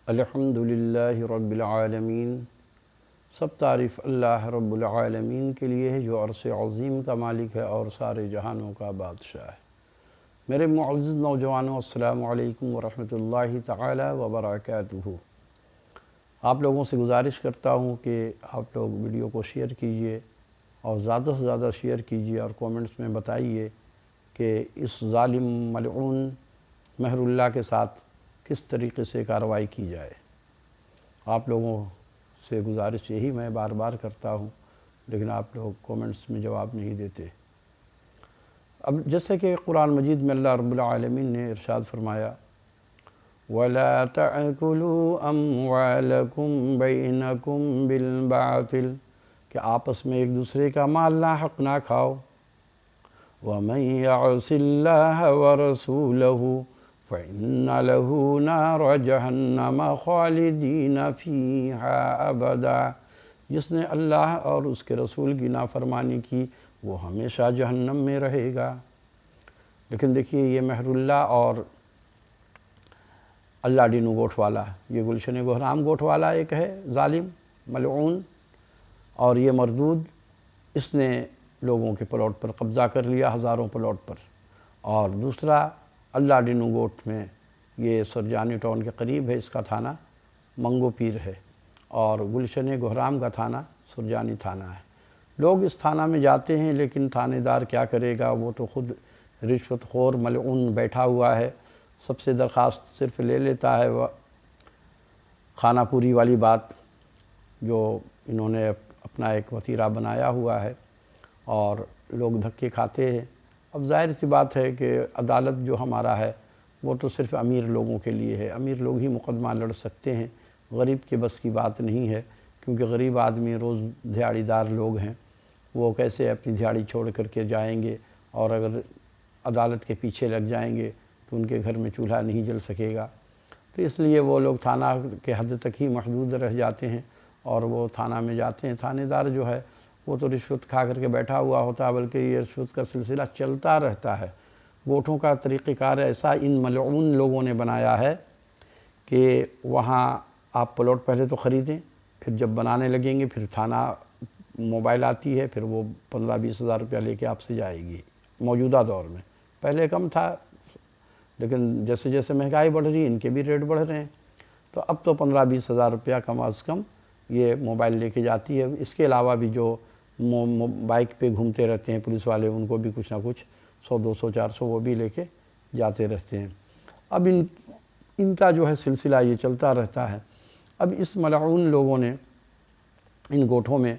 الحمدللہ رب العالمین۔ سب تعریف اللہ رب العالمین کے لیے ہے جو عرش عظیم کا مالک ہے اور سارے جہانوں کا بادشاہ ہے۔ میرے معزز نوجوانوں، السلام علیکم ورحمۃ اللہ تعالی وبرکاتہ۔ آپ لوگوں سے گزارش کرتا ہوں کہ آپ لوگ ویڈیو کو شیئر کیجئے اور زیادہ سے زیادہ شیئر کیجئے اور کومنٹس میں بتائیے کہ اس ظالم ملعون مہر اللہ کے ساتھ کس طریقے سے کارروائی کی جائے۔ آپ لوگوں سے گزارش یہی میں بار بار کرتا ہوں، لیکن آپ لوگ کومنٹس میں جواب نہیں دیتے۔ اب جیسے کہ قرآن مجید میں اللہ رب العالمین نے ارشاد فرمایا وَلَا تَأْكُلُوا أَمْوَالَكُمْ بَيْنَكُمْ بِالْبَاطِلِ کہ آپس میں ایک دوسرے کا مال ناحق نہ کھاؤ۔ وَمَنْ يَعْصِ اللَّهَ وَرَسُولَهُ فَإِنَّ لَهُ نَارَ جَهَنَّمَ خَالِدِينَ فِيهَا أَبَدًا جس نے اللہ اور اس کے رسول کی نافرمانی کی وہ ہمیشہ جہنم میں رہے گا۔ لیکن دیکھیے یہ مہر اللہ اور اللہ ڈینو گوٹھ والا، یہ گلشن گہرام گوٹھ والا ایک ہے ظالم ملعون، اور یہ مردود اس نے لوگوں کے پلاٹ پر قبضہ کر لیا، ہزاروں پلاٹ پر۔ اور دوسرا اللہ ڈینو گوٹھ میں یہ سرجانی ٹاؤن کے قریب ہے، اس کا تھانہ منگو پیر ہے، اور گلشن گہرام کا تھانہ سرجانی تھانہ ہے۔ لوگ اس تھانہ میں جاتے ہیں لیکن تھانے دار کیا کرے گا، وہ تو خود رشوت خور ملعون بیٹھا ہوا ہے، سب سے درخواست صرف لے لیتا ہے۔ وہ خانہ پوری والی بات جو انہوں نے اپنا ایک وتیرہ بنایا ہوا ہے، اور لوگ دھکے کھاتے ہیں۔ اب ظاہر سی بات ہے کہ عدالت جو ہمارا ہے وہ تو صرف امیر لوگوں کے لیے ہے، امیر لوگ ہی مقدمہ لڑ سکتے ہیں، غریب کے بس کی بات نہیں ہے، کیونکہ غریب آدمی روز دھیاڑی دار لوگ ہیں، وہ کیسے اپنی دھیاڑی چھوڑ کر کے جائیں گے، اور اگر عدالت کے پیچھے لگ جائیں گے تو ان کے گھر میں چولہا نہیں جل سکے گا۔ تو اس لیے وہ لوگ تھانہ کے حد تک ہی محدود رہ جاتے ہیں، اور وہ تھانہ میں جاتے ہیں۔ تھانے دار جو ہے وہ تو رشوت کھا کر کے بیٹھا ہوا ہوتا ہے، بلکہ یہ رشوت کا سلسلہ چلتا رہتا ہے۔ گوٹھوں کا طریقہ کار ایسا ان ملعون لوگوں نے بنایا ہے کہ وہاں آپ پلاٹ پہلے تو خریدیں، پھر جب بنانے لگیں گے پھر تھانہ موبائل آتی ہے، پھر وہ 15-20 ہزار روپیہ لے کے آپ سے جائے گی۔ موجودہ دور میں پہلے کم تھا، لیکن جیسے جیسے مہنگائی بڑھ رہی ہے ان کے بھی ریٹ بڑھ رہے ہیں، تو اب تو 15-20 ہزار روپیہ کم از کم یہ موبائل لے کے جاتی ہے۔ اس کے علاوہ بھی جو بائک پہ گھومتے رہتے ہیں پولیس والے، ان کو بھی کچھ نہ کچھ 100 200 400 وہ بھی لے کے جاتے رہتے ہیں۔ اب ان کا جو ہے سلسلہ یہ چلتا رہتا ہے۔ اب اس ملعون لوگوں نے ان گوٹھوں میں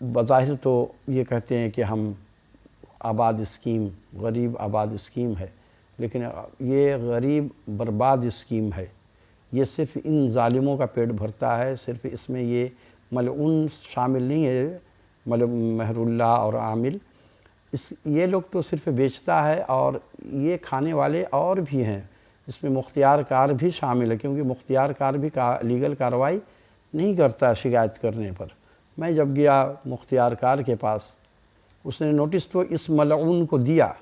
بظاہر تو یہ کہتے ہیں کہ ہم آباد اسکیم، غریب آباد اسکیم ہے، لیکن یہ غریب برباد اسکیم ہے۔ یہ صرف ان ظالموں کا پیٹ بھرتا ہے، صرف اس میں یہ ملعون شامل نہیں ہے، مہر اللہ اور عامل، یہ لوگ تو صرف بیچتا ہے، اور یہ کھانے والے اور بھی ہیں۔ اس میں مختیار کار بھی شامل ہے، کیونکہ مختیار کار بھی لیگل کارروائی نہیں کرتا شکایت کرنے پر۔ میں جب گیا مختیار کار کے پاس، اس نے نوٹس تو اس ملعون کو دیا،